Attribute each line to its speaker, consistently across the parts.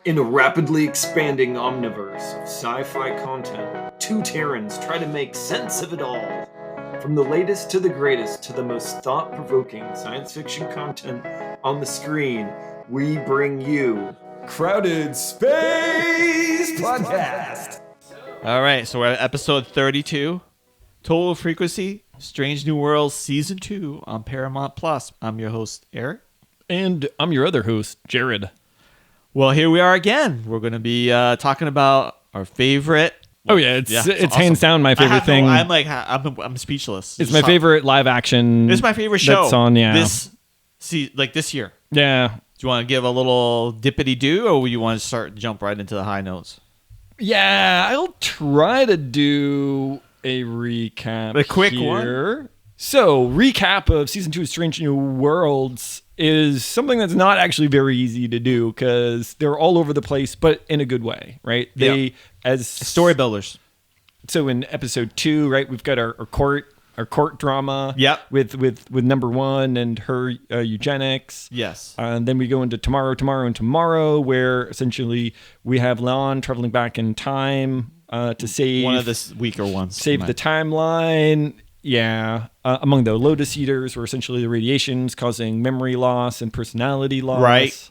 Speaker 1: In a rapidly expanding omniverse of sci-fi content, two Terrans try to make sense of it all. From the latest to the greatest to the most thought-provoking science fiction content on the screen, we bring you Crowded Space Podcast.
Speaker 2: All right, so we're at episode 32, Total Frequency, Strange New Worlds Season 2 on Paramount+. I'm your host, Eric.
Speaker 3: And I'm your other host, Jared.
Speaker 2: Well, here we are again. We're going to be talking about our favorite.
Speaker 3: It's
Speaker 2: awesome.
Speaker 3: hands down my favorite thing.
Speaker 2: I'm speechless.
Speaker 3: It's my favorite live action.
Speaker 2: It's my favorite show.
Speaker 3: That's on, yeah.
Speaker 2: This year.
Speaker 3: Yeah.
Speaker 2: Do you want to give a little dippity-do, or you want to jump right into the high notes?
Speaker 3: Yeah, I'll try to do a recap.
Speaker 2: A quick
Speaker 3: here.
Speaker 2: one.
Speaker 3: So, recap of Season 2 of Strange New Worlds is something that's not actually very easy to do because they're all over the place, but in a good way, right? They as
Speaker 2: story builders.
Speaker 3: So in episode 2, right, we've got our court drama.
Speaker 2: Yep.
Speaker 3: With number 1 and her eugenics.
Speaker 2: Yes.
Speaker 3: And then we go into tomorrow, where essentially we have Leon traveling back in time to save
Speaker 2: one of the weaker ones.
Speaker 3: Save the timeline. Yeah. Among the Lotus Eaters were essentially the radiations causing memory loss and personality loss.
Speaker 2: Right.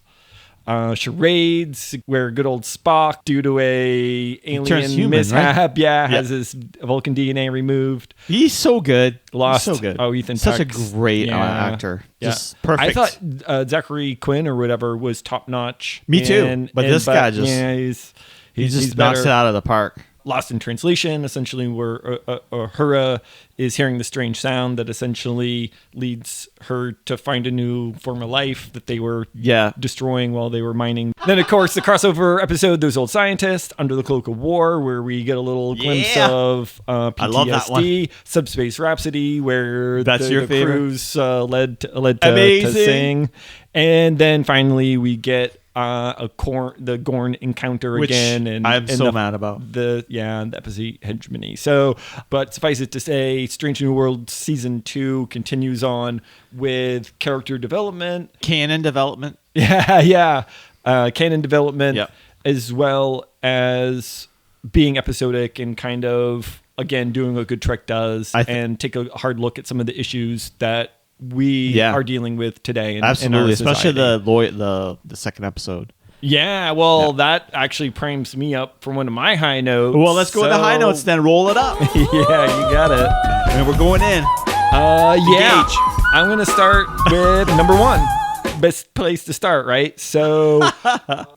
Speaker 3: Charades, where good old Spock, due to a alien mishap,
Speaker 2: right?
Speaker 3: has his Vulcan DNA removed.
Speaker 2: He's so good.
Speaker 3: Lost.
Speaker 2: He's so good.
Speaker 3: Oh, Ethan
Speaker 2: Such
Speaker 3: Peck's,
Speaker 2: a great actor.
Speaker 3: Yeah.
Speaker 2: Just perfect.
Speaker 3: I thought Zachary Quinn or whatever was top notch.
Speaker 2: Me too. But this guy just he just knocks it out of the park.
Speaker 3: Lost in translation, essentially, where Uhura is hearing the strange sound that essentially leads her to find a new form of life that they were destroying while they were mining. Then, of course, the crossover episode, Those Old Scientists, Under the Cloak of War, where we get a little glimpse of PTSD.
Speaker 2: I love that one.
Speaker 3: Subspace Rhapsody, where
Speaker 2: your favorite
Speaker 3: crews led to sing. And then finally, we get the Gorn encounter again, and
Speaker 2: I'm so mad about
Speaker 3: the episode hegemony. So, but suffice it to say, Strange New World Season 2 continues on with character development,
Speaker 2: canon development,
Speaker 3: canon development, as well as being episodic and kind of again doing what Good Trek does, and take a hard look at some of the issues that we are dealing with today.
Speaker 2: Absolutely, especially the second episode.
Speaker 3: Yeah, well, that actually primes me up for one of my high notes.
Speaker 2: Well, let's go to the high notes then. Roll it up.
Speaker 3: Yeah, you got it.
Speaker 2: And we're going in.
Speaker 3: Engage. I'm going to start with number 1. Best place to start, right? So,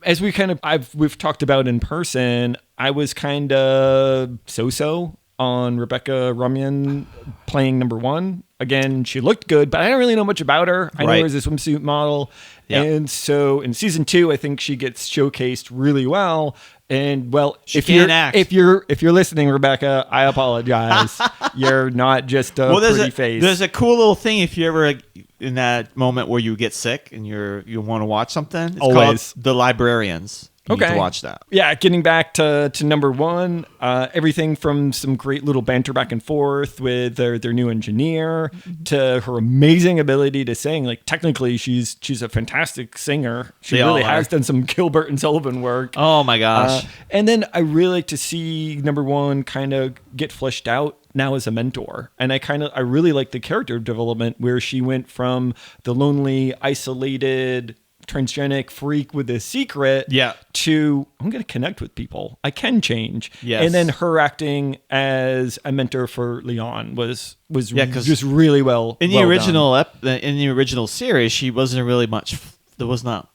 Speaker 3: as we've talked about in person, I was kind of so-so on Rebecca Romijn playing number 1. Again, she looked good, but I don't really know much about her. I know her as a swimsuit model. Yep. And so in season 2, I think she gets showcased really well. And well, if you're listening, Rebecca, I apologize. You're not just a pretty face.
Speaker 2: There's a cool little thing if you're ever in that moment where you get sick and you want to watch something. It's called The Librarians. You need to watch that.
Speaker 3: Yeah, getting back to number 1, everything from some great little banter back and forth with their new engineer to her amazing ability to sing. Like, technically, she's a fantastic singer. She really has done some Gilbert and Sullivan work.
Speaker 2: Oh my gosh!
Speaker 3: And then I really like to see number 1 kind of get fleshed out now as a mentor. And I really like the character development where she went from the lonely, isolated, transgenic freak with a secret to I'm going to connect with people. I can change.
Speaker 2: Yes.
Speaker 3: And then her acting as a mentor for Leon was just really well
Speaker 2: in the original series. She wasn't really much. There was not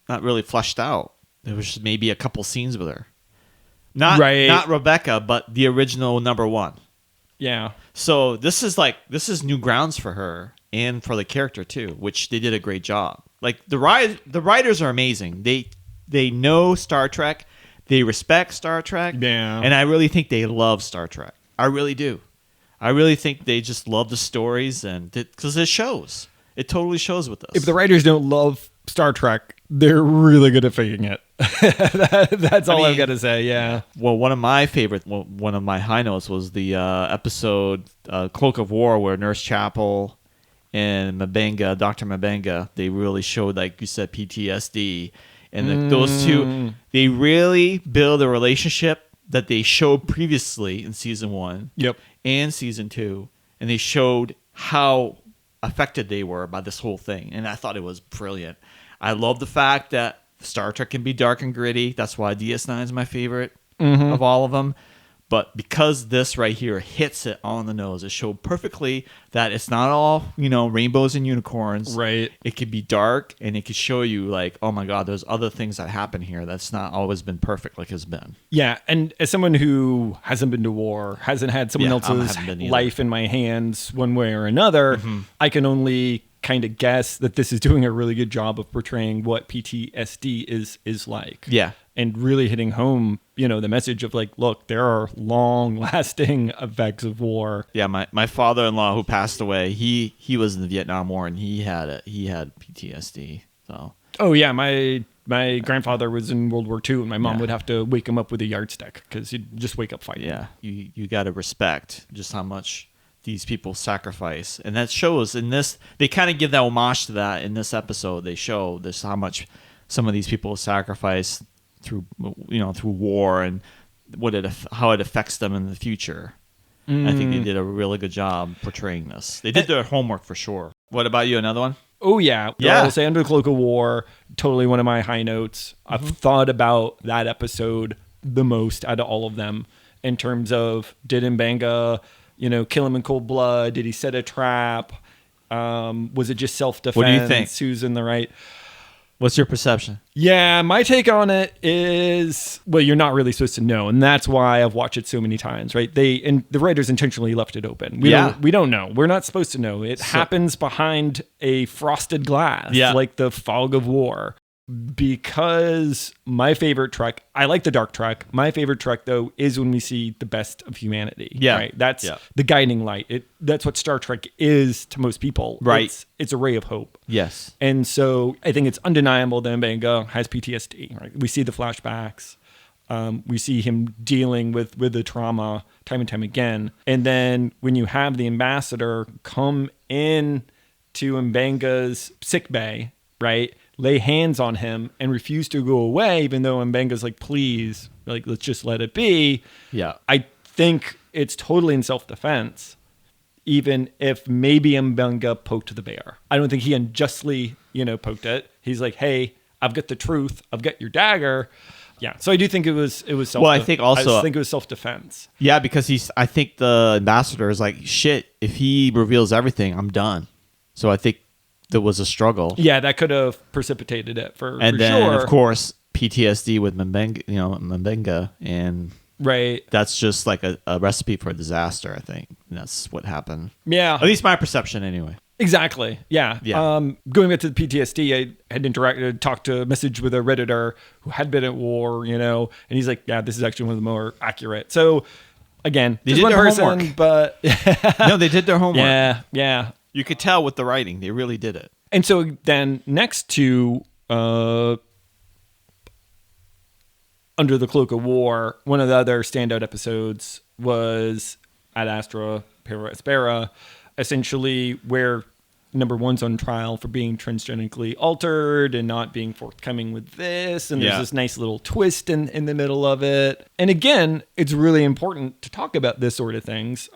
Speaker 2: really fleshed out. There was just maybe a couple scenes with her. Not Rebecca, but the original number 1.
Speaker 3: Yeah. So
Speaker 2: this is new grounds for her and for the character too, which they did a great job. Like the writers are amazing. They know Star Trek, they respect Star Trek, and I really think they love Star Trek. I really do. I really think they just love the stories, and because it shows. It totally shows with us.
Speaker 3: If the writers don't love Star Trek, they're really good at faking it. That's all I've got to say. Yeah.
Speaker 2: Well, one of my high notes was the episode Cloak of War, where Nurse Chapel and Dr. Mabenga, they really showed, like you said, PTSD And those two, they really build a relationship that they showed previously in season 1 and season 2. And they showed how affected they were by this whole thing. And I thought it was brilliant. I love the fact that Star Trek can be dark and gritty. That's why DS9 is my favorite of all of them. But because this right here hits it on the nose, it showed perfectly that it's not all, rainbows and unicorns.
Speaker 3: Right.
Speaker 2: It could be dark, and it could show you like, oh my God, there's other things that happen here that's not always been perfect like it's been.
Speaker 3: Yeah, and as someone who hasn't been to war, hasn't had someone else's life in my hands one way or another, I can only kind of guess that this is doing a really good job of portraying what PTSD is like.
Speaker 2: Yeah.
Speaker 3: And really hitting home, the message of like, look, there are long-lasting effects of war.
Speaker 2: Yeah, my father-in-law who passed away, he was in the Vietnam War and he had PTSD. So.
Speaker 3: Oh yeah, my grandfather was in World War II, and my mom would have to wake him up with a yardstick because he'd just wake up fighting.
Speaker 2: Yeah, you got to respect just how much these people sacrifice, and that shows in this. They kind of give that homage to that in this episode. They show this how much some of these people sacrifice through war and how it affects them in the future. I think they did a really good job portraying this. They did their homework for sure. What about you? Another one?
Speaker 3: Oh yeah. I'll say Under the Cloak of War, totally one of my high notes. I've thought about that episode the most out of all of them in terms of, did M'Benga, kill him in cold blood? Did he set a trap? Was it just self-defense?
Speaker 2: What do you think?
Speaker 3: Who's in the right?
Speaker 2: What's your perception?
Speaker 3: Yeah, my take on it is, well, you're not really supposed to know, and that's why I've watched it so many times, right? The writers intentionally left it open. We don't know. We're not supposed to know. It happens behind a frosted glass, like the fog of war. Because my favorite Trek, I like the Dark Trek. My favorite Trek, though, is when we see the best of humanity. Yeah, right? That's the guiding light. That's what Star Trek is to most people.
Speaker 2: Right,
Speaker 3: it's a ray of hope.
Speaker 2: Yes,
Speaker 3: and so I think it's undeniable that M'Benga has PTSD. Right, we see the flashbacks. We see him dealing with the trauma time and time again. And then when you have the ambassador come in to M'Benga's sickbay, right? Lay hands on him and refuse to go away, even though M'Benga's like, please, like, let's just let it be.
Speaker 2: Yeah.
Speaker 3: I think it's totally in self-defense, even if maybe M'Benga poked the bear. I don't think he unjustly, poked it. He's like, hey, I've got the truth. I've got your dagger. Yeah. So I do think it was self-defense.
Speaker 2: Well, I think also,
Speaker 3: I think it was self-defense.
Speaker 2: Yeah, because I think the ambassador is like, shit, if he reveals everything, I'm done. So I think there was a struggle.
Speaker 3: Yeah, that could have precipitated it for
Speaker 2: then,
Speaker 3: sure.
Speaker 2: of course, PTSD with M'Benga, and
Speaker 3: right.
Speaker 2: That's just like a recipe for a disaster, I think. And that's what happened.
Speaker 3: Yeah.
Speaker 2: At least my perception, anyway.
Speaker 3: Exactly. Yeah. Going back to the PTSD, I had messaged with a Redditor who had been at war, and he's like, yeah, this is actually one of the more accurate. So, again,
Speaker 2: they
Speaker 3: just
Speaker 2: did
Speaker 3: one
Speaker 2: their
Speaker 3: person,
Speaker 2: homework.
Speaker 3: But
Speaker 2: no, they did their homework.
Speaker 3: Yeah.
Speaker 2: You could tell with the writing. They really did it.
Speaker 3: And so then next to Under the Cloak of War, one of the other standout episodes was Ad Astra Per Aspera, essentially where number one's on trial for being transgenically altered and not being forthcoming with this. And there's this nice little twist in the middle of it. And again, it's really important to talk about this sort of things.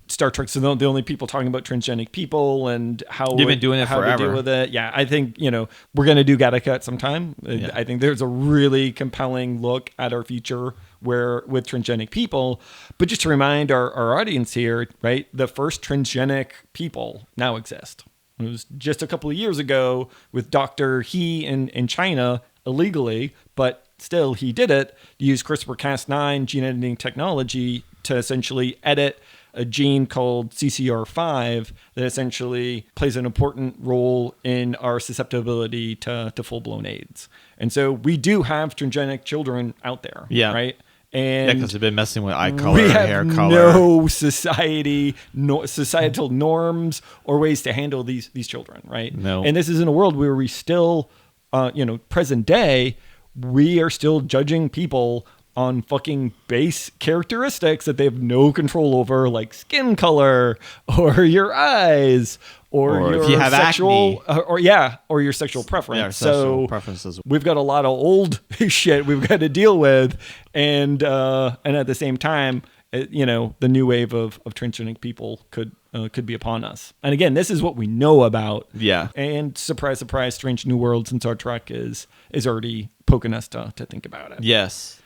Speaker 3: Star Trek's the only people talking about transgenic people and how
Speaker 2: they've been doing it
Speaker 3: how
Speaker 2: forever.
Speaker 3: They deal with it. Yeah, I think we're gonna do Gattaca at some time. Yeah. I think there's a really compelling look at our future with transgenic people. But just to remind our audience here, right? The first transgenic people now exist. It was just a couple of years ago with Dr. He in China illegally, but still he did it. Use CRISPR-Cas9 gene editing technology to essentially edit a gene called CCR5 that essentially plays an important role in our susceptibility to full-blown AIDS. And so we do have transgenic children out there, right? And
Speaker 2: because they've been messing with eye color, hair color.
Speaker 3: No societal norms or ways to handle these children, right?
Speaker 2: No.
Speaker 3: And this is in a world where we still, present day, we are still judging people on fucking base characteristics that they have no control over, like skin color or your eyes or
Speaker 2: if
Speaker 3: your
Speaker 2: you have
Speaker 3: sexual,
Speaker 2: acne.
Speaker 3: or your sexual preference.
Speaker 2: Yeah, sexual
Speaker 3: so
Speaker 2: preferences.
Speaker 3: we've got a lot of old shit we've got to deal with, and at the same time, the new wave of transgenic people could be upon us. And again, this is what we know about.
Speaker 2: Yeah.
Speaker 3: And surprise, surprise, Strange New Worlds and Star Trek is already poking us to think about it.
Speaker 2: Yes.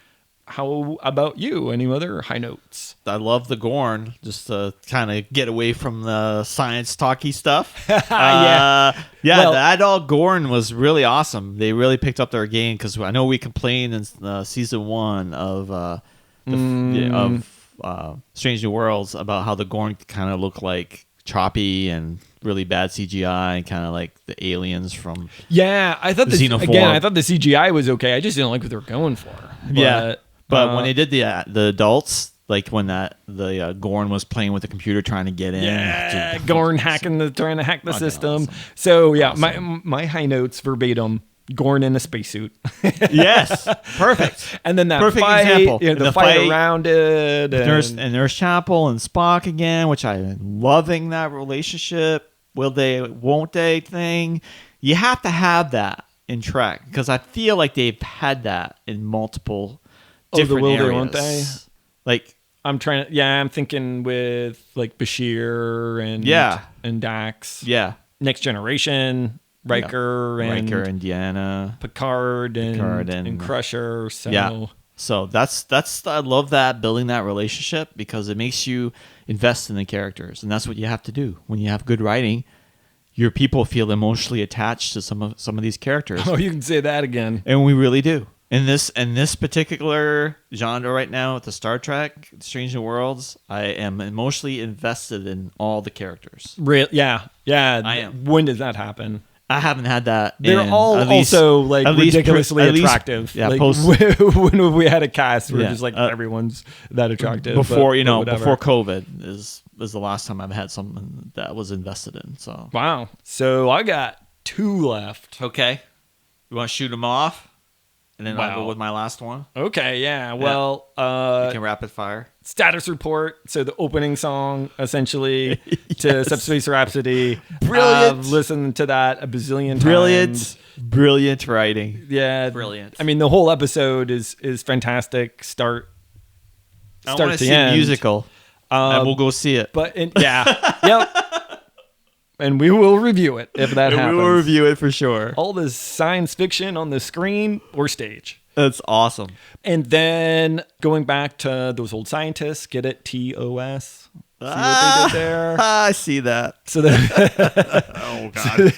Speaker 3: How about you? Any other high notes?
Speaker 2: I love the Gorn, just to kind of get away from the science talky stuff.
Speaker 3: Yeah.
Speaker 2: Well, the adult Gorn was really awesome. They really picked up their game, because I know we complained in season 1 of Strange New Worlds about how the Gorn kind of look like choppy and really bad CGI, and kind of like the aliens from
Speaker 3: I thought
Speaker 2: Xenoform.
Speaker 3: I thought the CGI was okay. I just didn't like what they were going for.
Speaker 2: But when they did the adults, like when the Gorn was playing with the computer trying to get in,
Speaker 3: Gorn trying to hack the system.
Speaker 2: Awesome.
Speaker 3: So
Speaker 2: Awesome.
Speaker 3: my high notes verbatim: Gorn in a spacesuit.
Speaker 2: Yes, perfect.
Speaker 3: And then that
Speaker 2: perfect
Speaker 3: fight,
Speaker 2: example.
Speaker 3: the fight around it,
Speaker 2: Nurse Chapel and Spock again, which I'm loving that relationship. Will they? Won't they? Thing. You have to have that in Trek, because I feel like they've had that in multiple. Different
Speaker 3: will
Speaker 2: areas.
Speaker 3: they, won't they?
Speaker 2: Like,
Speaker 3: I'm thinking with like Bashir and Dax.
Speaker 2: Yeah.
Speaker 3: Next Generation, Riker and
Speaker 2: Deanna,
Speaker 3: Picard and Crusher. So
Speaker 2: yeah. So that's I love that, building that relationship, because it makes you invest in the characters, and that's what you have to do when you have good writing. Your people feel emotionally attached to some of these characters.
Speaker 3: Oh, you can say that again.
Speaker 2: And we really do. In this particular genre right now with the Star Trek, Strange New Worlds, I am emotionally invested in all the characters.
Speaker 3: Yeah.
Speaker 2: I am.
Speaker 3: When does that happen?
Speaker 2: I haven't had that.
Speaker 3: They're all also like ridiculously attractive.
Speaker 2: Yeah,
Speaker 3: like, when we had a cast, we're just like everyone's that attractive.
Speaker 2: Before before COVID is the last time I've had someone that was invested in. So
Speaker 3: wow. So I got 2 left.
Speaker 2: Okay, you want to shoot them off? And then I'll go with my last one.
Speaker 3: Okay, yeah. Well,
Speaker 2: you can rapid fire.
Speaker 3: Status report. So the opening song, essentially, to Subspace Rhapsody.
Speaker 2: Brilliant.
Speaker 3: I've listened to that a bazillion times.
Speaker 2: Brilliant writing.
Speaker 3: Yeah.
Speaker 2: Brilliant.
Speaker 3: I mean, the whole episode is fantastic. Start
Speaker 2: I want to
Speaker 3: to
Speaker 2: see
Speaker 3: end.
Speaker 2: a musical. And we'll go see it.
Speaker 3: But yep. And we will review it if that happens.
Speaker 2: We will review it for sure.
Speaker 3: All this science fiction on the screen or stage.
Speaker 2: That's awesome.
Speaker 3: And then going back to those old scientists, get it? TOS. See what they did there?
Speaker 2: I see that.
Speaker 3: So that
Speaker 2: Oh, God.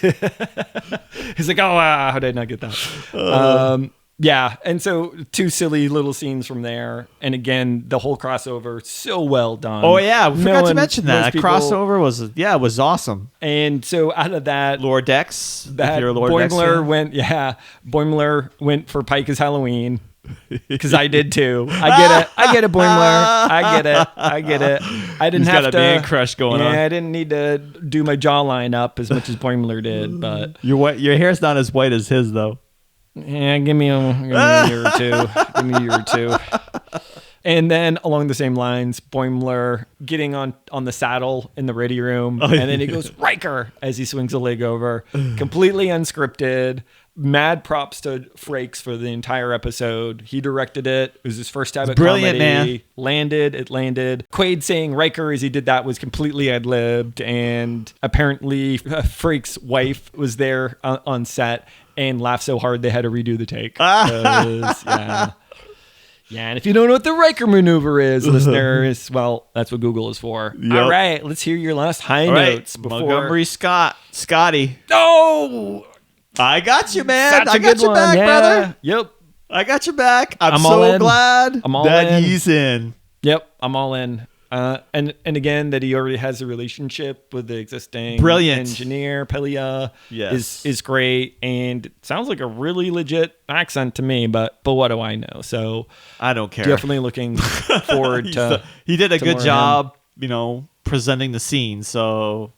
Speaker 3: he's like, how did I not get that? Yeah, and so 2 silly little scenes from there, and again the whole crossover so well done.
Speaker 2: Oh yeah, we forgot to mention that crossover was awesome.
Speaker 3: And so out of that,
Speaker 2: Lower Decks,
Speaker 3: that Boimler went for Pike's Halloween. Because I did too. I get it, Boimler. I get it. I didn't have
Speaker 2: got
Speaker 3: to.
Speaker 2: a man crush going on.
Speaker 3: I didn't need to do my jawline up as much as Boimler did, but
Speaker 2: your hair's not as white as his though.
Speaker 3: Yeah, give me a year or two. Give me a year or two. And then along the same lines, Boimler getting on the saddle in the ready room, and then he goes Riker as he swings a leg over. Completely unscripted. Mad props to Frakes for the entire episode. He directed it. It was his first time at
Speaker 2: brilliant,
Speaker 3: comedy.
Speaker 2: Man.
Speaker 3: It landed. Quaid saying Riker as he did that was completely ad-libbed, and apparently Frakes' wife was there on set and laughed so hard they had to redo the take. Yeah, and if you don't know what the Riker maneuver is, listeners, well, that's what Google is for. Yep. All right, let's hear your last high notes.
Speaker 2: Montgomery Scotty.
Speaker 3: Oh!
Speaker 2: I got you, man.
Speaker 3: Such
Speaker 2: I got your back, brother.
Speaker 3: Yep.
Speaker 2: I got your back. I'm
Speaker 3: all
Speaker 2: so
Speaker 3: in.
Speaker 2: glad
Speaker 3: I'm all
Speaker 2: that
Speaker 3: in.
Speaker 2: he's in.
Speaker 3: Yep, I'm all in. And again, that he already has a relationship with the existing
Speaker 2: brilliant
Speaker 3: engineer, Pelia,
Speaker 2: yes.
Speaker 3: is great. And it sounds like a really legit accent to me, but what do I know? So
Speaker 2: I don't care.
Speaker 3: Definitely looking forward to
Speaker 2: he did a good job,
Speaker 3: him.
Speaker 2: Presenting the scene. So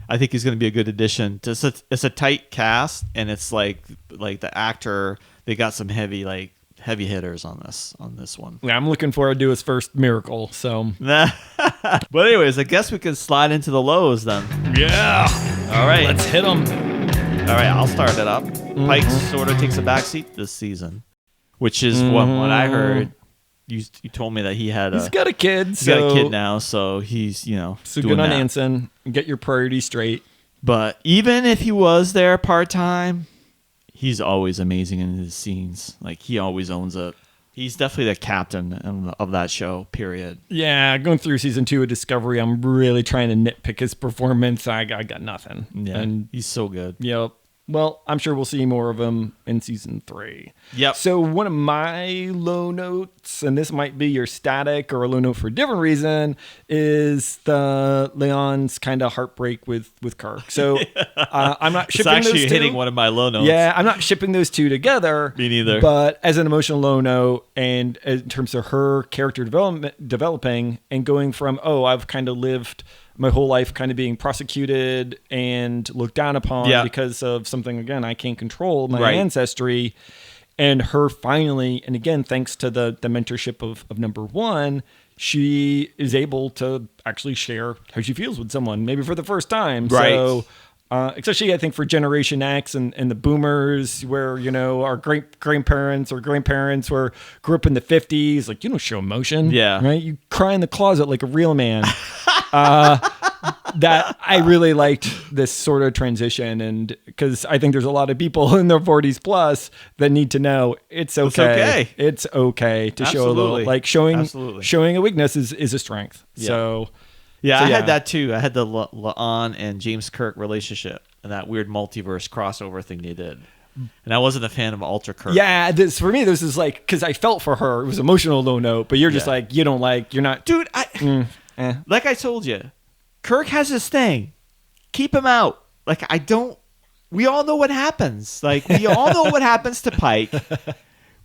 Speaker 2: I think he's going to be a good addition. It's a tight cast, and it's like the actor, they got some heavy hitters on this one.
Speaker 3: Yeah, I'm looking forward to his first miracle. So,
Speaker 2: but anyways, I guess we can slide into the lows then.
Speaker 3: Yeah.
Speaker 2: All right.
Speaker 3: Let's hit them.
Speaker 2: All right, I'll start it up. Pike sort of takes a backseat this season, which is what I heard. You told me that he had
Speaker 3: He's got a kid.
Speaker 2: He's got a kid now, so he's,
Speaker 3: So
Speaker 2: doing
Speaker 3: good on
Speaker 2: that.
Speaker 3: Anson. Get your priorities straight.
Speaker 2: But even if he was there part-time, he's always amazing in his scenes. Like, he always owns it. He's definitely the captain of that show, period.
Speaker 3: Yeah, going through season 2 of Discovery, I'm really trying to nitpick his performance. I got nothing.
Speaker 2: Yeah,
Speaker 3: and
Speaker 2: he's so good.
Speaker 3: Yep. Well, I'm sure we'll see more of him in season 3.
Speaker 2: Yep.
Speaker 3: So one of my low notes, and this might be your static or a low note for a different reason, is the Leon's kind of heartbreak with Kirk. So I'm not shipping those two.
Speaker 2: It's actually hitting one of my low notes.
Speaker 3: Yeah, I'm not shipping those two together.
Speaker 2: Me neither.
Speaker 3: But as an emotional low note, and in terms of her character developing and going from, I've kind of lived my whole life kind of being prosecuted and looked down upon because of something, again, I can't control, my ancestry. And her finally, and again, thanks to the mentorship of number 1, she is able to actually share how she feels with someone, maybe for the first time.
Speaker 2: Right.
Speaker 3: So, especially, I think, for Generation X and the boomers, where, our grandparents or grandparents grew up in the 50s, like, you don't show emotion.
Speaker 2: Yeah.
Speaker 3: Right? You cry in the closet like a real man. That I really liked this sort of transition, and because I think there's a lot of people in their 40s plus that need to know it's okay. It's okay to show a little, like showing a weakness is a strength. Yeah. So
Speaker 2: I had that too. I had the La'an and James Kirk relationship and that weird multiverse crossover thing they did. And I wasn't a fan of Alter Kirk.
Speaker 3: Yeah, for me, this is like, because I felt for her. It was emotional low note, but you're just like, you're not.
Speaker 2: Dude, like I told you, Kirk has his thing. Keep him out. Like, we all know what happens. Like, we all know what happens to Pike.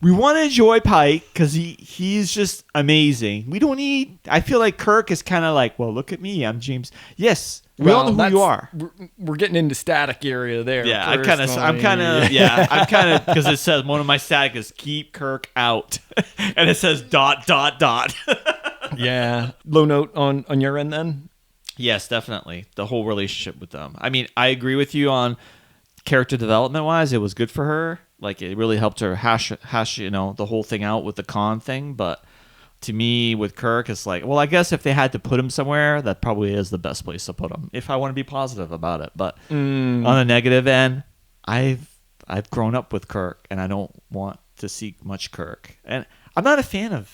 Speaker 2: We want to enjoy Pike because he's just amazing. We don't need, I feel like Kirk is kind of like, well, look at me. I'm James. Yes. We all know who you are.
Speaker 3: We're getting into static area there.
Speaker 2: Yeah, I'm kind of, because it says one of my static is keep Kirk out. And it says ...
Speaker 3: Yeah. Low note on your end then?
Speaker 2: Yes, definitely. The whole relationship with them. I mean, I agree with you on character development wise. It was good for her. Like, it really helped her hash, the whole thing out with the Khan thing. But to me, with Kirk, it's like, well, I guess if they had to put him somewhere, that probably is the best place to put him, if I want to be positive about it. But on the negative end, I've grown up with Kirk, and I don't want to see much Kirk. And I'm not a fan of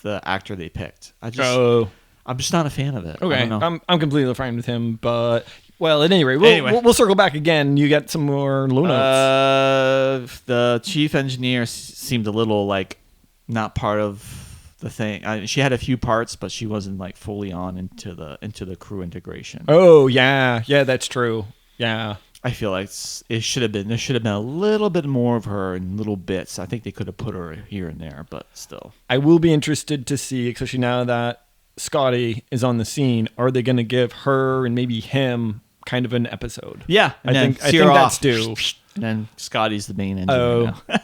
Speaker 2: the actor they picked. I'm just not a fan of it.
Speaker 3: Okay, I'm completely fine with him, but at any rate, we'll circle back again. You got some more low notes.
Speaker 2: The chief engineer seemed a little like not part of the thing. She had a few parts, but she wasn't like fully on into the crew integration.
Speaker 3: Oh yeah, that's true. Yeah.
Speaker 2: I feel like there should have been a little bit more of her in little bits. I think they could have put her here and there, but still.
Speaker 3: I will be interested to see, especially now that Scotty is on the scene, are they going to give her and maybe him kind of an episode?
Speaker 2: Yeah,
Speaker 3: I think that's due.
Speaker 2: And then Scotty's the main engineer now.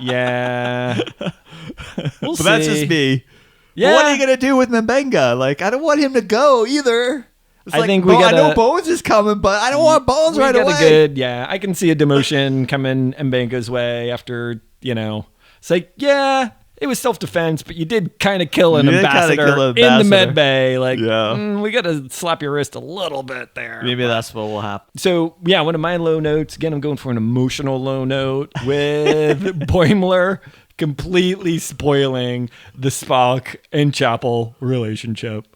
Speaker 3: Yeah.
Speaker 2: But that's just me. Yeah. But what are you going to do with Mbenga? Like, I don't want him to go either. I know Bones is coming, but I don't want Bones right away.
Speaker 3: I can see a demotion coming Mbenga's way after, it's like, it was self-defense, but you did kind of kill an ambassador in the med bay. Like, we got to slap your wrist a little bit there.
Speaker 2: Maybe that's what will happen.
Speaker 3: So, one of my low notes, again, I'm going for an emotional low note with Boimler completely spoiling the Spock and Chapel relationship.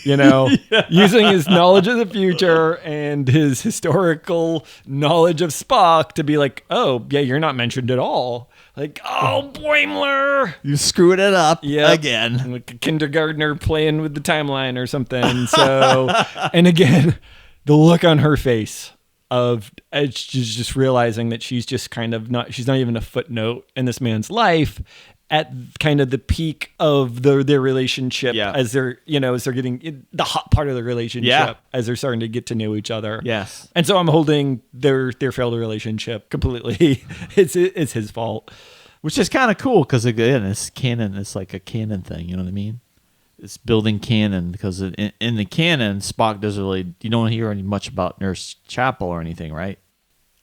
Speaker 3: Using his knowledge of the future and his historical knowledge of Spock to be like, you're not mentioned at all. Like, Boimler!
Speaker 2: You screwed it up again.
Speaker 3: Like a kindergartner playing with the timeline or something. So, and again, the look on her face of she's just realizing that she's just kind of she's not even a footnote in this man's life at kind of the peak of their relationship as they're getting the hot part of the relationship as they're starting to get to know each other.
Speaker 2: Yes.
Speaker 3: And so I'm holding their failed relationship completely. It's his fault.
Speaker 2: Which is kind of cool because, again, it's canon. It's like a canon thing. You know what I mean? it's building canon because in the canon, Spock doesn't really. You don't hear any much about Nurse Chapel or anything, right?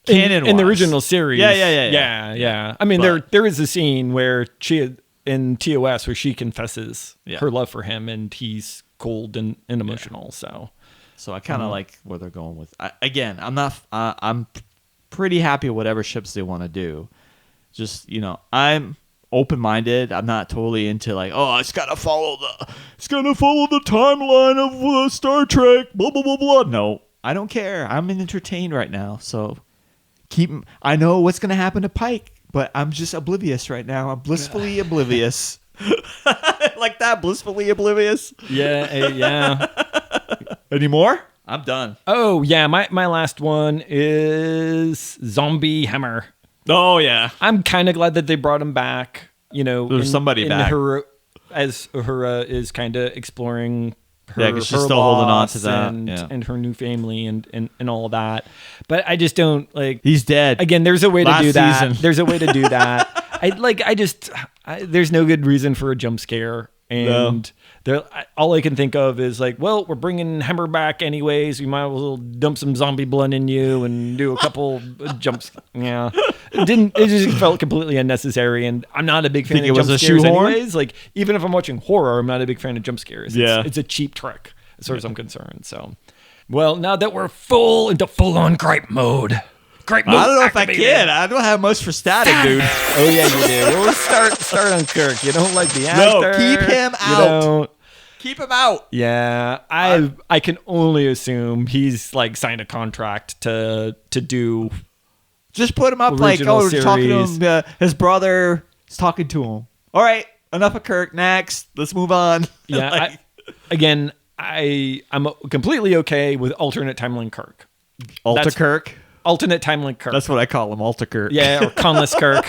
Speaker 2: Canon
Speaker 3: in the original series. Yeah. I mean, there is a scene where she in TOS where she confesses her love for him, and he's cold and emotional. So
Speaker 2: I kind of like where they're going with. Again, I'm not. I'm pretty happy with whatever ships they want to do. Just I'm open-minded. I'm not totally into like, oh, it's gotta follow the timeline of Star Trek. Blah blah blah blah. No, I don't care. I'm entertained right now. So I know what's gonna happen to Pike, but I'm just oblivious right now. I'm blissfully oblivious. Like that, blissfully oblivious.
Speaker 3: Yeah.
Speaker 2: Any more? I'm done.
Speaker 3: Oh yeah, my last one is Zombie Hammer.
Speaker 2: Oh yeah,
Speaker 3: I'm kind of glad that they brought him back.
Speaker 2: There's somebody back.
Speaker 3: As Uhura is kind of exploring her,
Speaker 2: yeah, because she's
Speaker 3: her
Speaker 2: still holding on to that,
Speaker 3: and her new family and all that. But I just don't like.
Speaker 2: He's dead.
Speaker 3: Again, there's a way to do that.
Speaker 2: Season.
Speaker 3: There's a way to do that. There's no good reason for a jump scare. And all I can think of is like, well, we're bringing Hammer back anyways. We might as well dump some zombie blood in you and do a couple jumps. Yeah, it just felt completely unnecessary. And I'm not a big fan of jump scares anyways. Like even if I'm watching horror, I'm not a big fan of jump scares. It's a cheap trick as far as I'm concerned. So, well, now that we're into full-on gripe mode. I don't
Speaker 2: know if I can. I don't have much for static, dude.
Speaker 3: Oh yeah, you do. We'll start on Kirk. You don't like the actor.
Speaker 2: No, keep him out. Keep him out.
Speaker 3: Yeah, I can only assume he's like signed a contract to do.
Speaker 2: Just put him up like we're talking to him. His brother is talking to him. All right, enough of Kirk. Next, let's move on.
Speaker 3: Yeah. I'm completely okay with alternate timeline Kirk.
Speaker 2: Kirk.
Speaker 3: Alternate timeline Kirk.
Speaker 2: That's what I call him, Alta Kirk.
Speaker 3: Yeah, or Conless Kirk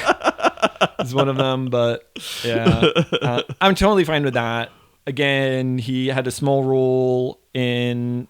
Speaker 3: is one of them. But yeah, I'm totally fine with that. Again, he had a small role in.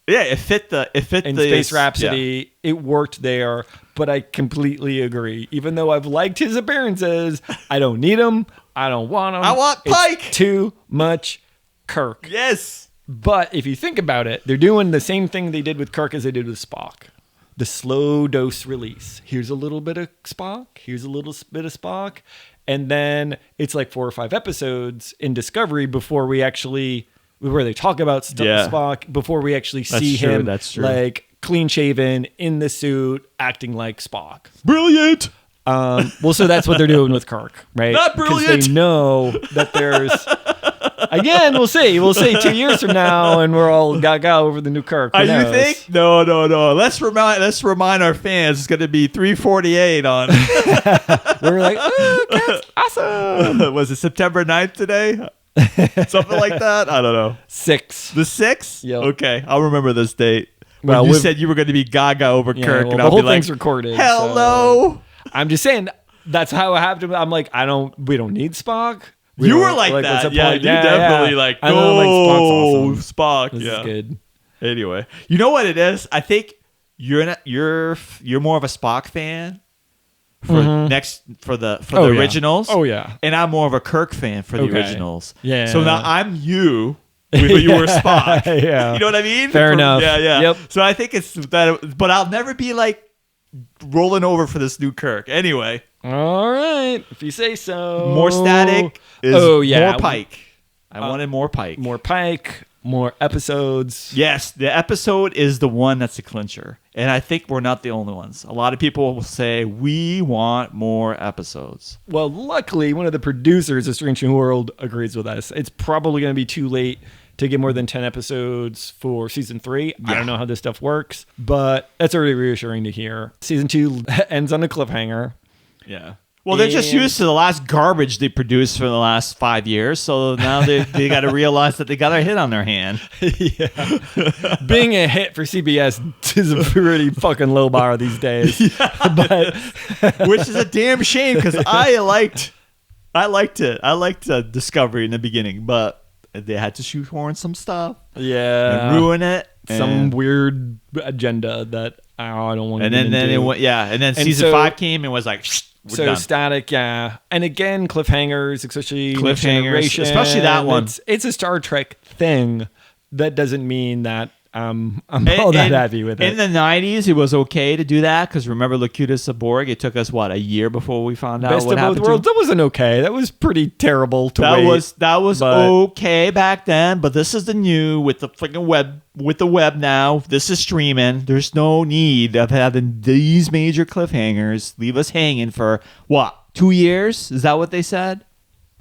Speaker 2: Yeah, it fit
Speaker 3: in Space Rhapsody. Yeah. It worked there, but I completely agree. Even though I've liked his appearances, I don't need him. I don't want him.
Speaker 2: I want Pike.
Speaker 3: It's too much Kirk.
Speaker 2: Yes.
Speaker 3: But if you think about it, they're doing the same thing they did with Kirk as they did with Spock. The slow dose release. Here's a little bit of Spock. Here's a little bit of Spock. And then it's like 4 or 5 episodes in Discovery before we actually, where they talk about Spock, before we actually see him like clean shaven in the suit acting like Spock.
Speaker 2: Brilliant.
Speaker 3: Well, so that's what they're doing with Kirk, right?
Speaker 2: Not brilliant.
Speaker 3: Because they know that there's... Again, we'll see. We'll see 2 years from now, and we're all gaga over the new Kirk.
Speaker 2: You think? No. Let's remind our fans. It's going to be 3:48 on.
Speaker 3: We're like, oh, that's awesome.
Speaker 2: Was it September 9th today? Something like that. I don't know.
Speaker 3: 6.
Speaker 2: The 6th?
Speaker 3: Yep.
Speaker 2: Okay, I'll remember this date. Well, you said you were going to be gaga over Kirk, and
Speaker 3: the
Speaker 2: I'll
Speaker 3: whole
Speaker 2: be like,
Speaker 3: thing's recorded.
Speaker 2: Hello.
Speaker 3: So. I'm just saying that's how I have to. I'm like, we don't need Spock.
Speaker 2: You were like that. Yeah, you definitely like, oh, Spock.
Speaker 3: This is good.
Speaker 2: Anyway, you know what it is? I think you're more of a Spock fan for the originals.
Speaker 3: Oh yeah.
Speaker 2: And I'm more of a Kirk fan for the originals.
Speaker 3: Yeah.
Speaker 2: So now I'm you. But you were Spock.
Speaker 3: Yeah.
Speaker 2: You know what I mean?
Speaker 3: Fair enough.
Speaker 2: Yeah.
Speaker 3: Yep.
Speaker 2: So I think it's that, but I'll never be like rolling over for this new Kirk. Anyway.
Speaker 3: All right, if you say so.
Speaker 2: More static is more Pike. I wanted more Pike.
Speaker 3: More Pike, more episodes.
Speaker 2: Yes, the episode is the one that's a clincher. And I think we're not the only ones. A lot of people will say, we want more episodes.
Speaker 3: Well, luckily, one of the producers of Strange New World agrees with us. It's probably going to be too late to get more than 10 episodes for season 3. Yeah. I don't know how this stuff works, but that's already reassuring to hear. Season 2 ends on a cliffhanger.
Speaker 2: Yeah. Well, they're just used to the last garbage they produced for the last 5 years, so now they got to realize that they got a hit on their hand.
Speaker 3: Yeah. Being a hit for CBS is a pretty fucking low bar these days. Yeah. But
Speaker 2: which is a damn shame because I liked it. I liked Discovery in the beginning, but they had to shoehorn some stuff.
Speaker 3: Yeah.
Speaker 2: And ruin it.
Speaker 3: Some weird agenda that I don't want to get into.
Speaker 2: And then season 5 came and was like...
Speaker 3: So
Speaker 2: done.
Speaker 3: Static, yeah. And again, cliffhangers, especially Next
Speaker 2: Cliffhangers,
Speaker 3: Generation.
Speaker 2: especially that one.
Speaker 3: It's a Star Trek thing. That doesn't mean that I'm all that happy with it.
Speaker 2: In the 90s, it was okay to do that because remember Locutus of Borg? It took us, a year before we found out
Speaker 3: Best
Speaker 2: what
Speaker 3: of both
Speaker 2: happened to
Speaker 3: worlds.
Speaker 2: him?
Speaker 3: That wasn't okay. That was pretty terrible to
Speaker 2: That
Speaker 3: wait.
Speaker 2: was
Speaker 3: but-
Speaker 2: okay back then, but this is the new with the freaking web. With the web now, this is streaming. There's no need of having these major cliffhangers leave us hanging for 2 years? Is that what they said?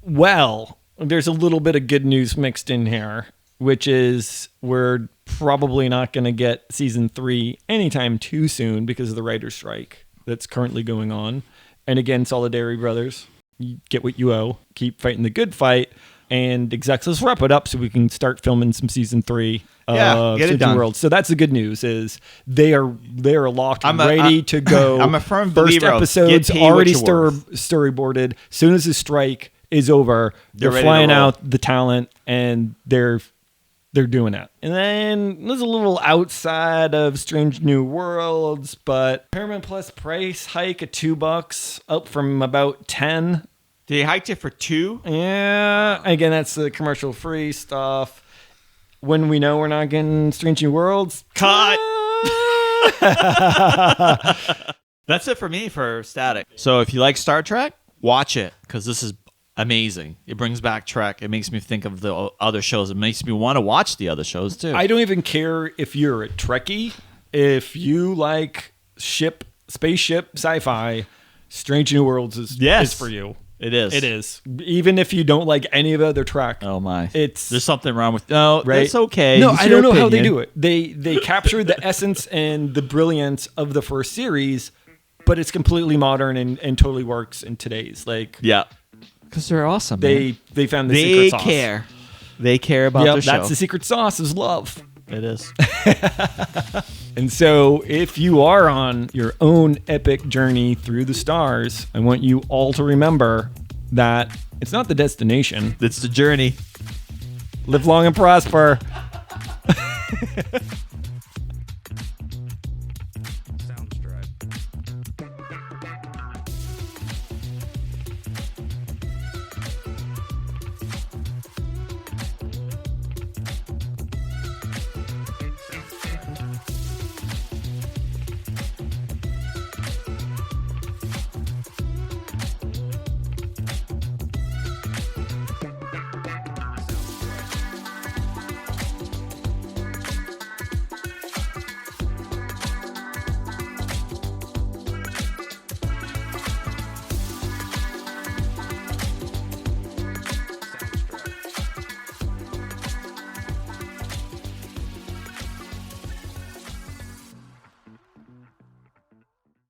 Speaker 3: Well, there's a little bit of good news mixed in here, which is we're probably not going to get season 3 anytime too soon because of the writer's strike that's currently going on. And again, Solidarity Brothers, you get what you owe. Keep fighting the good fight. And execs, let's wrap it up so we can start filming some season 3 of
Speaker 2: get it
Speaker 3: Strange
Speaker 2: done.
Speaker 3: New Worlds. So that's the good news is they are locked and
Speaker 2: I'm
Speaker 3: ready to go.
Speaker 2: I'm a firm
Speaker 3: First
Speaker 2: believer of
Speaker 3: episode's
Speaker 2: get paid what
Speaker 3: already
Speaker 2: you're worth.
Speaker 3: storyboarded. As soon as the strike is over, they're
Speaker 2: ready to
Speaker 3: flying
Speaker 2: roll.
Speaker 3: out the talent and they're doing it. And then there's a little outside of Strange New Worlds, but Paramount Plus price hike at $2 up from about 10.
Speaker 2: They hiked it for 2.
Speaker 3: Yeah, again, that's the commercial free stuff. When we know we're not getting Strange New Worlds,
Speaker 2: Cut. That's it for me for Static. So if you like Star Trek, watch it because this is amazing. It brings back Trek. It makes me think of the other shows. It makes me want to watch the other shows too.
Speaker 3: I don't even care if you're a Trekkie. If you like spaceship, sci-fi, Strange New Worlds is for you.
Speaker 2: It is.
Speaker 3: It is. Even if you don't like any of the other Trek.
Speaker 2: Oh my!
Speaker 3: There's
Speaker 2: something wrong with right. It's okay.
Speaker 3: No,
Speaker 2: It's
Speaker 3: I
Speaker 2: your
Speaker 3: don't know how they
Speaker 2: opinion.
Speaker 3: do it. They capture the essence and the brilliance of the first series, but it's completely modern and totally works in today's
Speaker 2: Yeah, because they're awesome.
Speaker 3: They found the
Speaker 2: they
Speaker 3: secret sauce.
Speaker 2: care. They care about
Speaker 3: Yep,
Speaker 2: the show.
Speaker 3: that's the secret sauce is love.
Speaker 2: It is.
Speaker 3: And so if you are on your own epic journey through the stars, I want you all to remember that it's not the destination.
Speaker 2: It's the journey.
Speaker 3: Live long and prosper.